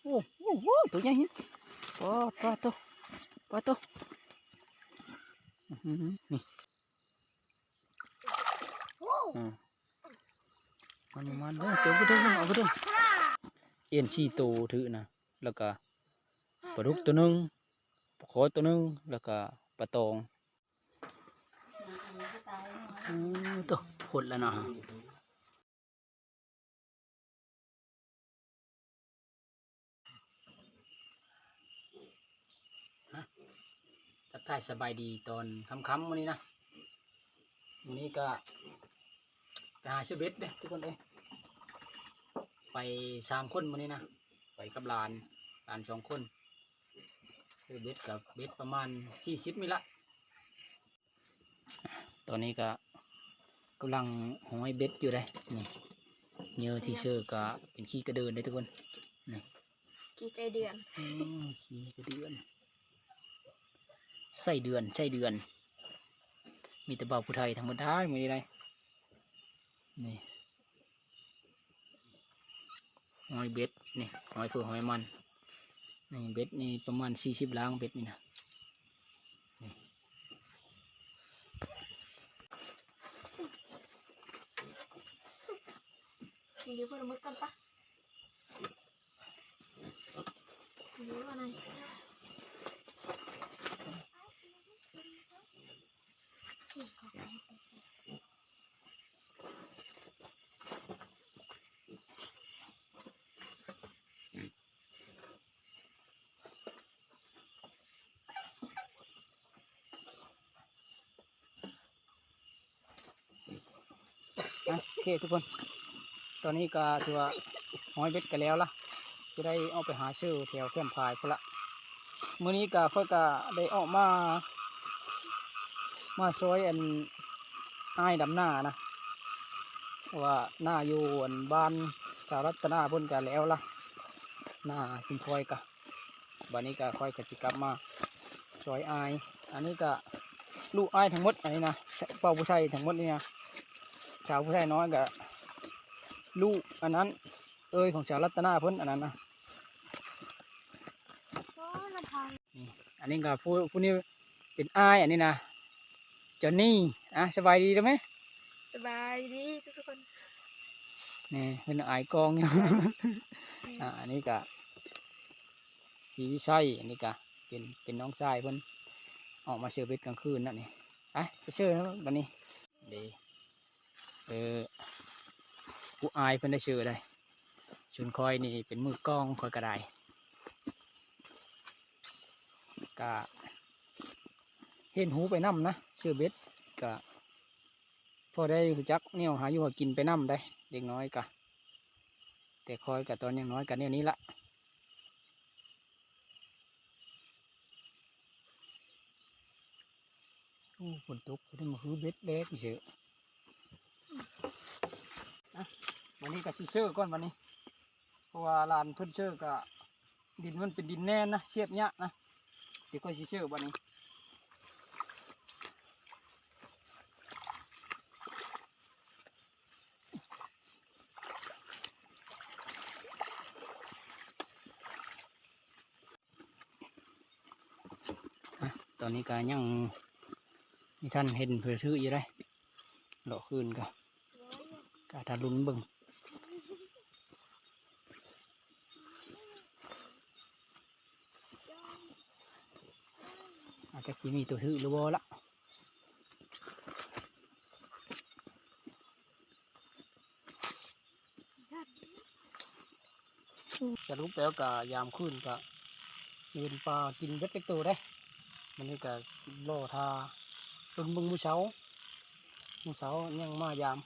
โอ้ตัวใหญ่ปลาตัวนี่มันเด้อเจ้าก็เด้อเอาก็เด้อเอ็นชีโตถือนะแล้วก็ปลาดุกตัวนึงปลาขอตัวนึงแล้วก็ปลาตองตัวหดแล้วนะทักทายสบายดีตอนค่ำๆวันนี้นะวันนี้ก็ไปหาเชือกเบ็ดเด้ทุกคนเลยไป3 คนวันนี้นะไปกับหลาน2 คนเชือกเบ็ดกับเบ็ดประมาณ40นี่ละตอนนี้ก็กำลังห้อยเบ็ดอยู่เลยนี่เนื้อที่เชือกก็เป็นขี้กระเดินเลยทุกคนนี่ขี้ไก่เดือนขี้กระเดือนไส้เดือนมีแต่บ่าวผู้ไทยธรรมดาไม่ได้นี่หอยเบ็ดนี่หอยเผือกหอยมันนี่เบ็ดนี่ประมาณ40 ล้างเบ็ดนี่นะมีเพื่อนมุดกันปะมีอะไรโอเคทุกคนตอนนี้ก็ถือว่าหอยเบ็ดกันแล้วล่ะจะได้เอาไปหาซื้อแถวแคมป์พายพุ่นละมื้อนี้ก็ค่อยก็ได้ออกมาช่วยอันอ้ายดำหน้านะว่าหน้าอยู่อันบ้านสารัตนาพุ่นกันแล้วล่ะหน้าคุณพลอยกะบัดนี้ก็ค่อยก็สิกลับมาช่วยอ้ายอันนี้ก็ลูกอ้ายทั้งหมดอันนี้นะเป่าผู้ชายทั้งหมดนี่นะชาวผู้ชายน้อยก็ลูกอันนั้นของชาวรัตนาพุ่นอันนั้นนะนี่อันนี้ก็ผู้นี้เป็นอ้ายอันนี้นะจอนนี่สบายดีไหมสบายดีทุกคนนี่เป็นอ้ายกองอยู่ อันนี้ก็สีวิชัยอันนี้ก็เป็นน้องชายเพิ่นออกมาเชื่อเบ็ดกลางคืนนั่นนี่ไปเชื่อนะบัดนี้ดีผู้อายเพิ่นได้เชื่อได้ชุนคอยนี่เป็นมือกองคอยกระไดก็เห็นหูไปน้ำนะเชื่อเบ็ดก็พอได้รู้จักเนี่ยหาอยู่หากินไปน้ำได้เด็กน้อยกะแต่คอยกับตอนยังน้อยกันเนี่ยนี้ละฝนตกได้มาคือเบ็ดเล็กเฉยวันนี้ก็สิเชื่อก่อนวันนี้เพราะว่าลานเพิ่นเชื่อก็ดินมันเป็นดินแน่นนะเชียบเนี้ยนะเดี๋ยวก็สิเชื่อวันนี้ตอนนี้ก็ยังมีท่านเห็นเพื่อซื้ออยู่ได้หล่อคืนก็ทารุนเบิ่งอาจจะมีตัวซื้อหรือบ่ละจะรู้แล้วก็ยามคืนก็เดินปลากินเบ็ดเล็กตัวได้มันนี่ก็ล่อทาตุนบึงมือเช้ายังมายาม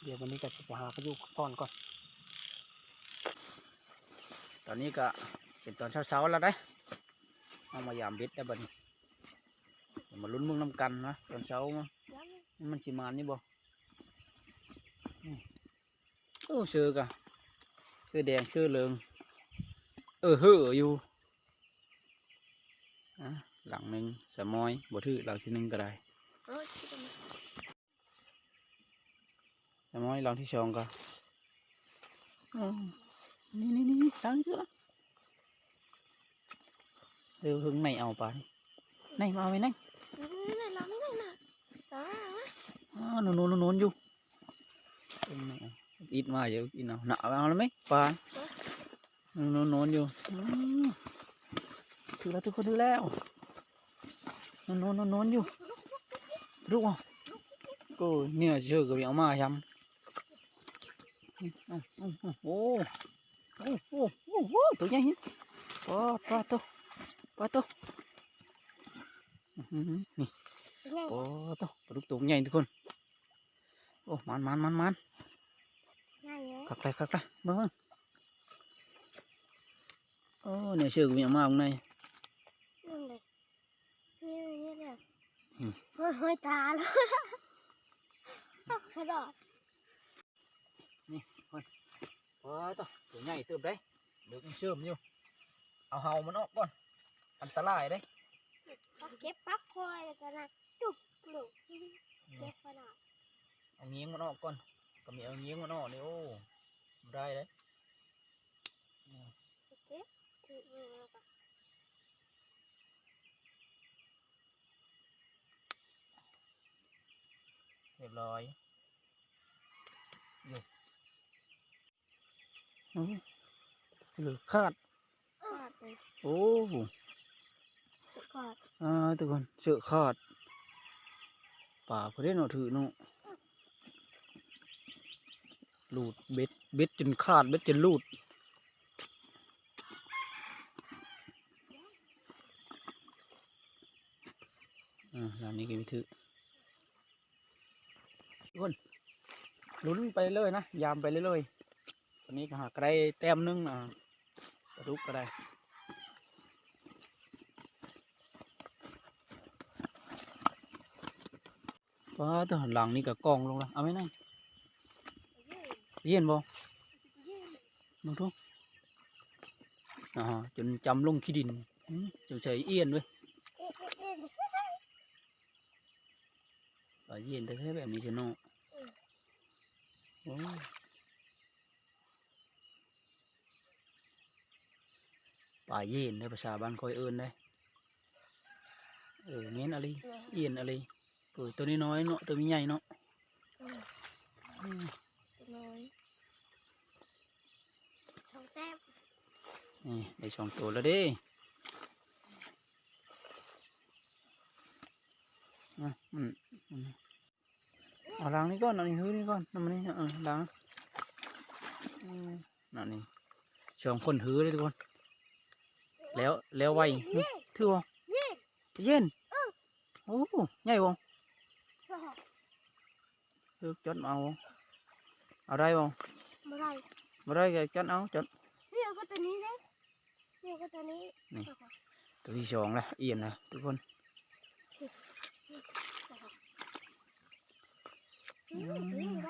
เดี๋ยววันนี้ก็จะไปหาพายุก่อนตอนนี้ก็เป็นตอนเช้าแล้วได้เอามายามเบ็ดได้บัดนี้มาลุ้นมึงน้ำกันนะตอนเช้ามันชิมานนี่บ่เชือกะเชือแดงเชือเหลืองหืออยู่หลังหนึ่งสมอยบ่ถือหลังที่หนึ่งก็ได้สมอยหลังที่2ก็นี่ Đang chưa đều hướng này ao bà này mà về này này làm cái này nè đó nó nôn vô ít mà giờ ít nào nạo vào lắm ấy bà nó nôn vô thứ là thứ con thứ leo nó nôn vô đúng không cô nè giờ cái béo mà chăm ô tụi nhanh ba to nè ô to đục tụi nhanhทุกคนô man khắc lại vâng ô nè giờ cái béo mà hôm nay hơi tà luôn cái đó nè thôi quá to tụi nhảy tụm đấy được sớm nhiêu hào mà nó con ăn tá lại đấy เก็บปั๊บคอยแล้วก็นะจุ๊บหลุดเก็บขนาด เอาเงี้ยงมันออกก่อนก็มีเอาเงี้ยงมันออกนี่โอ้ได้đấy เก็บถือมือแล้วก็ เรียบร้อยอยู่เหลือขาด ขาดเลย โอ้ ขาด ทุกคนเสือขาดป่าเพื่อนเราถือเนาะหลุดเบ็ดจนขาดเบ็ดจนหลุดร้านนี้ก็มีถือทุกคนลุ้นไปเลยนะยามไปเรื่อยๆตอนนี้ก็หากได้แต้มนึงกระดุกก็ได้ว้าตัวหลังนี่ก็กองลงละเอาไหมนั่งเย็นบ่มึงทุกจนจำลงขี้ดินจนใส่เอียนเว้ยเย็นแต่แค่แบบนี้ใช่เนาะโอ้ป่าเย็นในภาษาบ้านคอยเอิญได้เน้นอะไรเอียนอะไรตัวนี้น้อยเนาะตัวนี้ใหญ่เนาะ น้อยสองแต้ม นี่ได้สองตัวแล้วเด้เอาล้างนี่ก่อนเอานี่ฮื้อนี่ก่อนน้ำมันนี่ล้างนั่นนี่สองคนฮื้อเลยทุกคนแล้วไวถือบ่เย็นโอ้ใหญ่บ่เลือกจดเอาได้บ่ ไม่ได้ ก็จดเอาจด นี่ก็ตัวนี้เลยนี่ก็ตัวนี้ นี่ตัวที่สองละเอียนนะทุกคน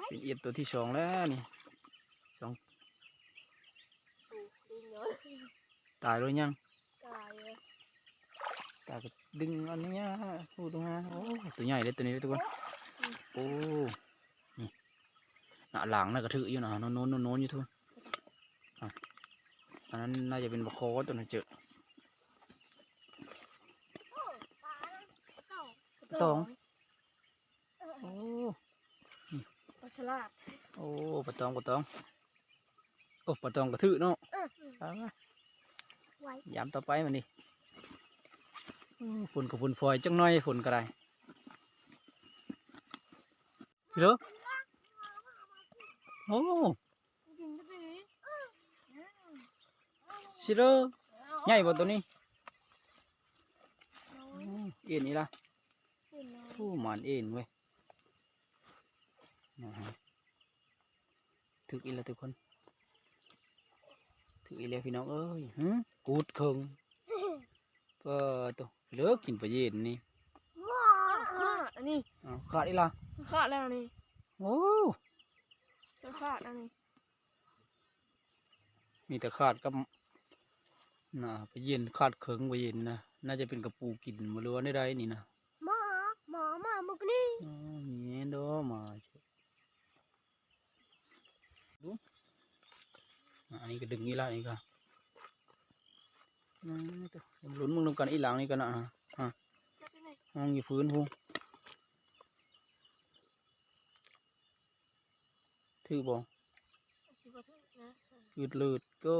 เป็นเอียนตัวที่สองแล้วนี่สองตายrồiยังตายก็ดึงอันนี้พูดตรงนั้นโอ้ตัวใหญ่เลยตัวนี้เลยทุกคนโอ้นี่หน้าหลังน่ะกระถืออยู่นะโน้นอยู่ทุกอันนั้นน่าจะเป็นบะโคตัวนั้นเจอตองโอ้ปลาฉลาด โอ้ปลาตองโอ้ปลาตองกระถือเนาะยามต่อไปมันดิฝุ่นกับฝุ่นพลอยจังน้อยฝุ่นก็ได้พี่เด้อโอ้ชิเด้อใหญ่บ่ตัวนี้เอ็นนี่ล่ะโอ้มันเอ็นเว้ยถึกอีแล้วทุกคนถึกอีแล้วพี่น้องเอ้ยกูดเคิงก็ตัวเลิกกินปลาเย็นนี่ อันนี้ ขาดอีล่ะ ขาดแล้วนี่ โอ้ จะขาดอันนี้ มีแต่ขาดกับปลาเย็นขาดเคิงปลาเย็นนะน่าจะเป็นกระปูกินมาล้วนได้นี่นะ มามุกนี่ มีดอมาดูอันนี้ก็ดึงอีล่ะนี่ก็ ลุ้นมึงดูกันอีหลังนี่กันนะฮะห้องอยู่พื้นพูถือบ่ยืดเลือดก็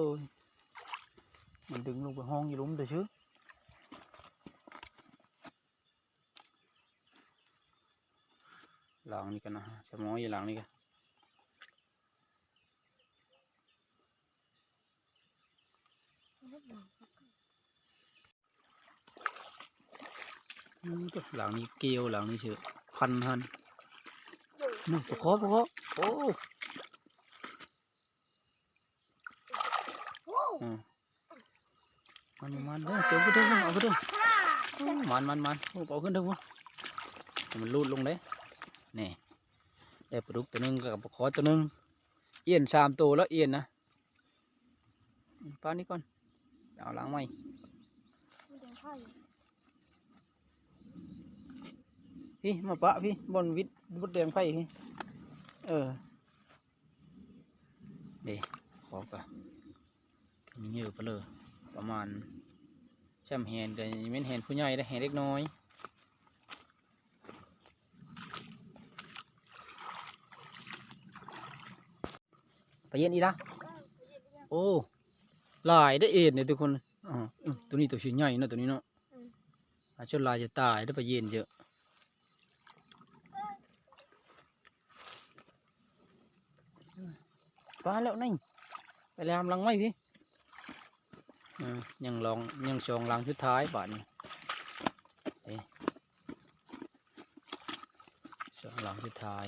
มันดึงลงไปห้องอยู่หลุมแต่ชื้อหลังนี่กันนะจะมองอยู่หลังนี่กันตัวหลังนี้เกลียวหลังนี้เชื่อพันหันนู่นปะเคาะโอ้มันเด้อเจ้าก็เด้อเอาก็เด้อมันโอ้เอาขึ้นเด้อวะมันลูดลงเลยนี่ได้ปลาดุกตัวนึงกับปลาคอตัวนึงเอียน3 ตัวแล้วเอียนนะปลานี้ก่อนเอาล้างไหมพี่มาปะพี่บนวิทย์บดแดงไฟพี่เดี๋ยวขอกะเยอะไปเลยประมาณช่ำแหนแต่ยังไม่เห็นผู้ใหญ่ได้เห็นเล็กน้อยไปเย็นอีละโอ้ลายได้เอ็นเนี่ยทุกคนตัวนี้ตัวชิ้นใหญ่นะตัวนี้เนาะจนลายจะตายได้ไปเย็นเยอะปลาแล้วนี่ไปlàmลังไม่พี่ยังชองลังสุดท้ายบ้านนี้ชองลังสุดท้าย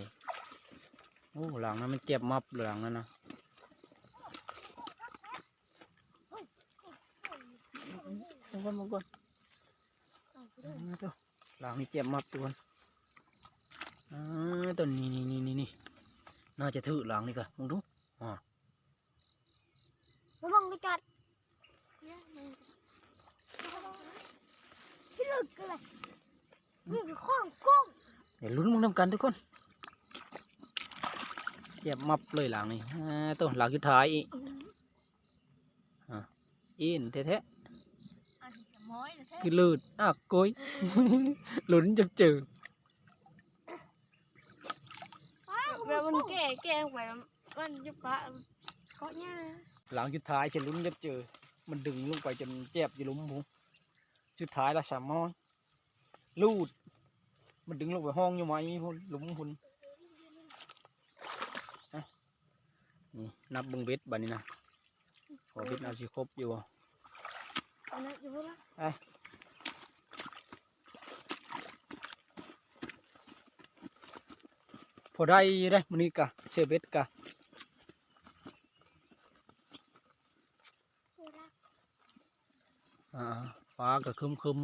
โอ้หลังนั้นมันเจ็บมับหลังนั้นนะมองก่อนตัวหลังนี้เจ็บมับตัวตัวนี่น่าจะถือหลังนี่กันมองดูระวังไปกัดพี่ลึกเลยนี่คือข้องกุ้งเดี๋ยวลุ้นมึงทำกันทุกคนเจ็บมับเลยหลังนี่ตัวหลังสุดท้ายอีอินแท้ๆคือลืดโกยลุ้นจะเจอแล้วมันแก่ไปมันจะปะก็เนี่ยหลังสุดท้ายฉันลุ้นจะเจอมันดึงลงไปจนเจ็บอยู่หลุมหูสุดท้ายละสามม้อยลูดมันดึงลงไปห้องอยู่ไหมมีพุ่นหลุมพุ่นนี่นับบึงเบ็ดบัดนี้นะขอเบ็ดเอาสิครบอยู่พอได้มันนี่กะเชื่อเบ็ดกะฟ้าก็คึม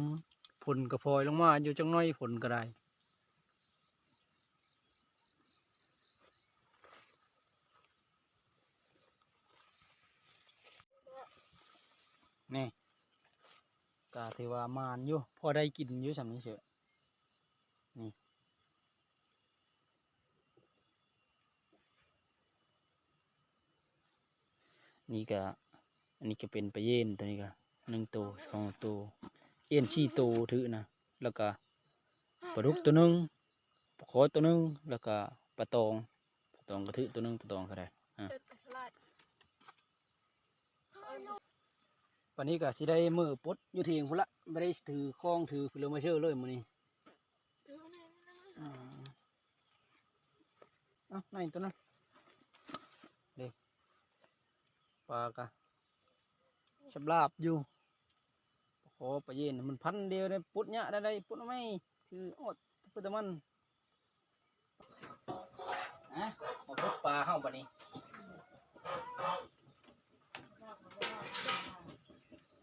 ฝนก็พลอยลงมาอยู่จังน้อยฝนก็ได้นี่กะถือว่ามานอยู่พอได้กินอยู่สำนี้เฉยนี่ก็อันนี้ก็เป็นปลาเย็นตัวนี้ก็1 ตัว 2 ตัวเอ็น4 ตัวถือนะแล้วก็ปลาดุกตัวนึงปลาคอตัวนึงแล้วก็ปลาตองก็ถือตัวนึงปลาตองก็ได้วันนี้ก็สิได้มือปดอยู่ที่พุ่นละไม่ได้ถือคล้องถือเรือมาเชื่อเลยมื้อนี้ไหนตัวนั้นเด็กปลากะชับลาบอยู่ขอปลาเย็นมันพันเดียวได้ปุดเนี่ยได้ปุดไม่คืออดปุดแต่มันมาพุดปลาเข้าปะนี้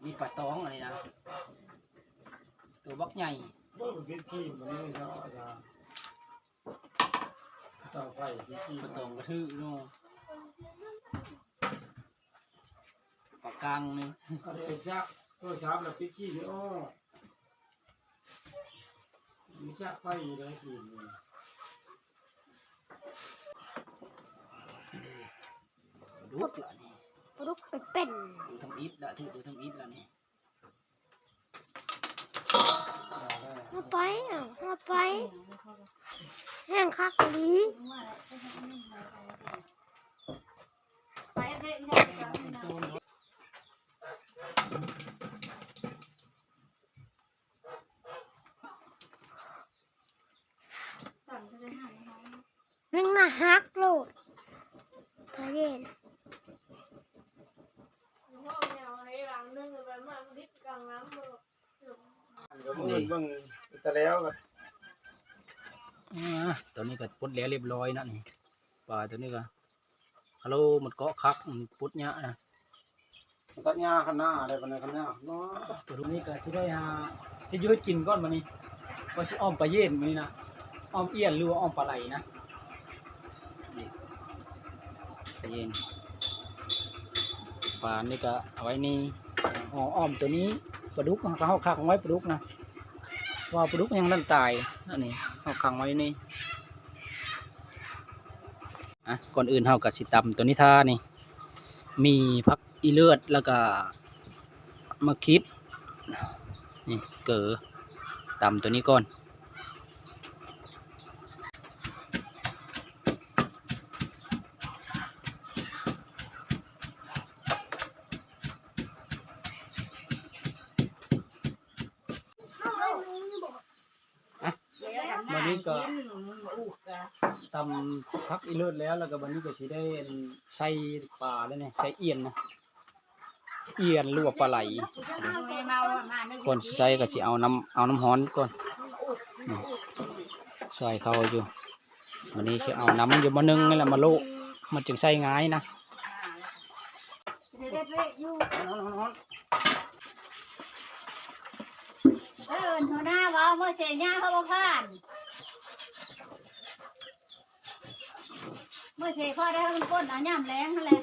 นี่ปลาตองอะไรนะตัวบักใหญ่ปลาตองกระทือนู่นปลากลางนี่ตัวสามแล้วพิกกี้นี่อ้อมีจักไฟเลยกินดูละนี่ลูกเป็นทำอิฐละที่ทำอิฐละนี่ มาไปอ่ะมาไปแห้งคักดี นึ่งนะฮักโลดพระเย็น เบิ่งเบิ่งแต่แล้วก็ ตัวนี้ก็ปุดแล้วเรียบร้อยนะนี่ปลาตัวนี้ก็ฮัลโหลมันเกาะคักมันปุดเนี้ยนะ ตัดหญ้าข้างหน้าได้ปานใดข้างหน้าเนาะ ตัวนี้ก็จะได้หาที่ยืดกินก้อนมานี่ว่าสิอ้อมปลาเย็นมานี่นะอ้อมเอี้ยนหรือว่าอ้อมปลาไหลนะนี่ปลาเย็นปลานี่ก็เอาไว้นี่อ้อมตัวนี้ปลาดุกเขาคักไว้ปลาดุกนะว่าปลาดุกยังนั่นตายนั่นนี่เขาคังไว้นี่ก่อนอื่นเฮากับสิตำตัวนี้ท่านี่มีพักอีเลือดแล้วก็มะคิดนี่เก๋อตำตัวนี้ก่อนวันนี้ก็ตำพักอีเลือดแล้วก็วันนี้ก็สิได้ใส่ปลาแล้วเนี่ยใส่เอียนนะเอียนหรือว่าปลาไหลก่อนใส่ก็สิเอาน้ำร้อนก่อนใส่เข้าอยู่วันนี้จะเอาน้ำอยู่มานึ่งนี่แหละมาโลมันจึงใส่ง่ายนะหัวหน้าว่าเมื่อเสียหน้าเขาบอกผ่านเมื่อเสียพ่อได้เขาเป็นก้นเอาย่ำแรงนั่นแหละ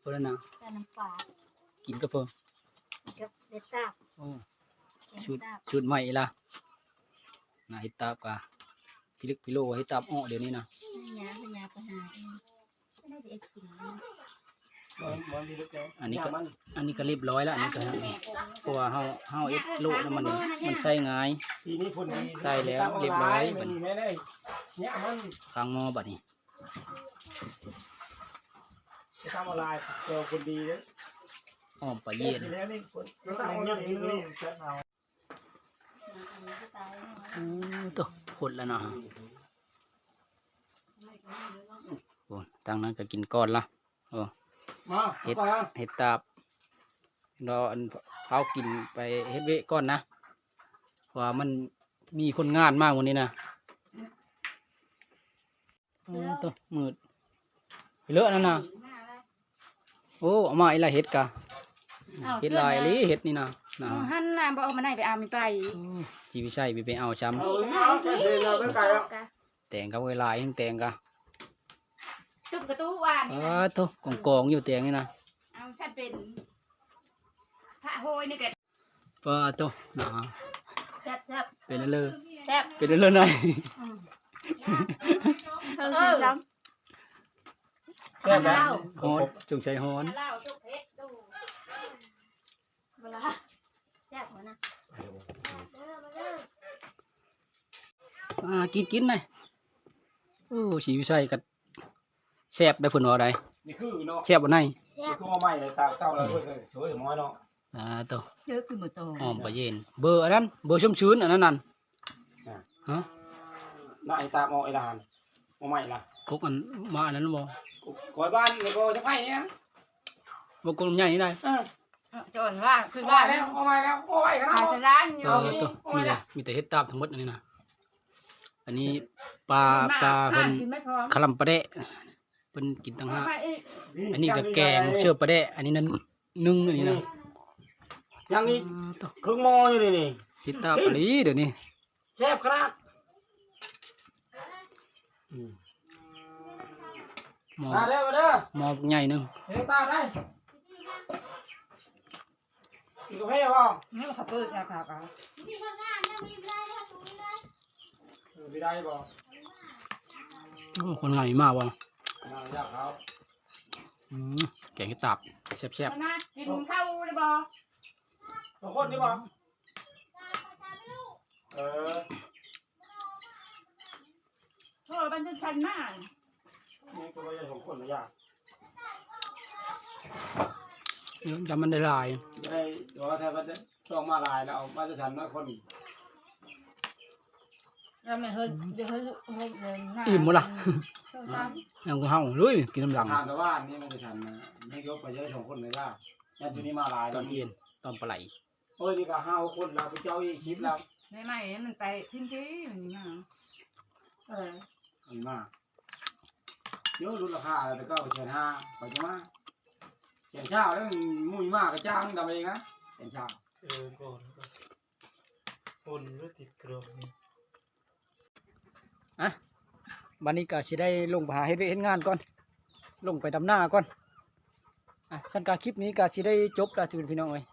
เพื่อนนะ แต่น้ำปลา กินก็เพิ่ม กับเด็ดตับ ชุดใหม่ละนะเห็ดตับกะพิลึกพิโลเห็ดตับอ้อเดี๋ยวนี้นะ ยาพยาไปหาไม่ได้เด็ดกิน อันนี้ก็เรียบร้อยแล้วอันนี้ก็เพราะว่าเฮาเอ็ดโลแล้วมันใส่ง่าย ทีนี้พุ่นดี ใส่แล้วเรียบร้อย มันนี่แม่ได้เนี่ยมัน ข้างหม้อบัดนี้ จะทำอะไรเจอคนดีเลย อ้อมปลาเย็น แล้วนี่คนต้องเงียบนิดนึงจะเอา ตัวคนแล้วเนาะโอ้ตั้งนั้นก็กินก้อนละโอ้ มา เห็ดตับรออันเขากินไปเฮ็ดเวะก้อนนะว่ามันมีคนงานมากวันนี้นะตัวมืดเลอะนั่นนะโอ้เอามาอีละเห็ดกะเห็ดลายลีเห็ดนี่นะนะ หันน่ะบ่เอามาไหนไปเอามีไป จีวิชัยไปเอาช้ำ เอาแค่เดินเราไม่ไกลแล้ว แต่งกับเวลายังแต่งกะ ตุ้มกระตู้วาน ตัวกองอยู่แต่งนี่นะ เอาฉันเป็นพระโหยนี่แก ตัวนะ แซ่บแซ่บ เป็นเลย แซ่บ เป็นเลยหน่อย แซ่บแล้ว ฮอนจงใจฮอน เหล้าทุกเพชรดูเวลา แซ่บหัวนะ กินหน่อยโอ้สีวิชัยกัดแซ่บได้ผลว่าใด นี่คือเนาะ แซ่บบ่ไหน นี่คือว่าใหม่เลยตาเก้าแล้วสวยม้อยเนาะ ตัว เยอะขึ้นมาโต หอมปลาเย็นเบอร์อันนั้นเบอร์ชุ่มชื้นอันนั้นนั่นฮะ น่าไอ้ตาเอาไอ้ลานมาใหม่ละ กุกอันมาอันนั้นบ่ ก่อยบ้านเลยบ่จะไปเนี่ย บ่กุมใหญ่นี่ได้ จนว่าคือ ว่า ว่า แล้วเอาไว้แล้วเอาไว้กัน ขา เอา จะล้างอยู่ ตัวมีแต่เฮ็ดตาบทั้งหมดอันนี้นะอันนี้ปลาเพิ่น กินไม่พร้อม คลำปลาแดะเพิ่นกินต่างหาก มาอีก อันนี้ก็แกงเชื่อปลาแดะอันนี้นั้นนึ่งอันนี้นะ ยังนี่ ตัว ครึ่งหม้ออยู่นี่ เฮ็ดตาปลีเดี๋ยวนี้ แซ่บขนาด หม้อ มาเด้อมาเด้อ หม้อใหญ่นึง เฮ็ดตาได้กินกาแฟบ่ นี่เขาเปิดค่ะค่ะ ไม่ได้บ่ คนงานมีมากบ่ อยากเขา แกงเห็ดตับแซ่บ นะกินข้าวเลยบ่ เ สองคนนี่บ่เออ โทษมันจะชันมาก นี่ก็ไม่ใช่สองคนนะยาก เดี๋ยวจำมันได้หลาย จะได้เดี๋ยวว่าถ้ามันต้องมาลายแล้วเอามาจะทันน้อยคน แล้วมันเฮ้ยเดี๋ยวเฮ้ยหน้า อิ่มหมดละ เท่ากัน ยังกูเฮาเลยกินน้ำหลัง ทานแต่ว่านี่มันจะทันนะนี่ยกไปเยอะสองคนเลยล่ะยันทีนี้มาลาย ต แล้ อ วน เอียนตอนปลาไหล โอ้ยนี่ก็5 คนแล้วไปเจ้าอีกคลิปแล้ว ไม่ไม่มันไปทิ้งที่มันนี่มาเออ มีมากเยอะรุ่นราคาแต่ก็เขียน5ขอจะมาเขียนเช้าแล้วมุ้ยมากกระจ้างทำเองนะเขียนเช้า ก่อนคนก็ติดกรอบนี่ อ่ะบันนี้ก็สิได้ลงไปหาเฮ็ดเวียกเฮ็ดงานก่อน ลงไปดำหน้าก่อนอ่ะสันกาคลิปนี้ก็สิได้จบแล้วทุกพี่น้องเอ้ย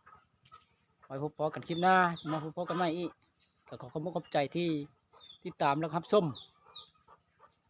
ไว้พบกันคลิปหน้ามาพบกันใหม่อีกก็ขอขอบคุณขอบใจที่ติดตามแล้วครับส้ม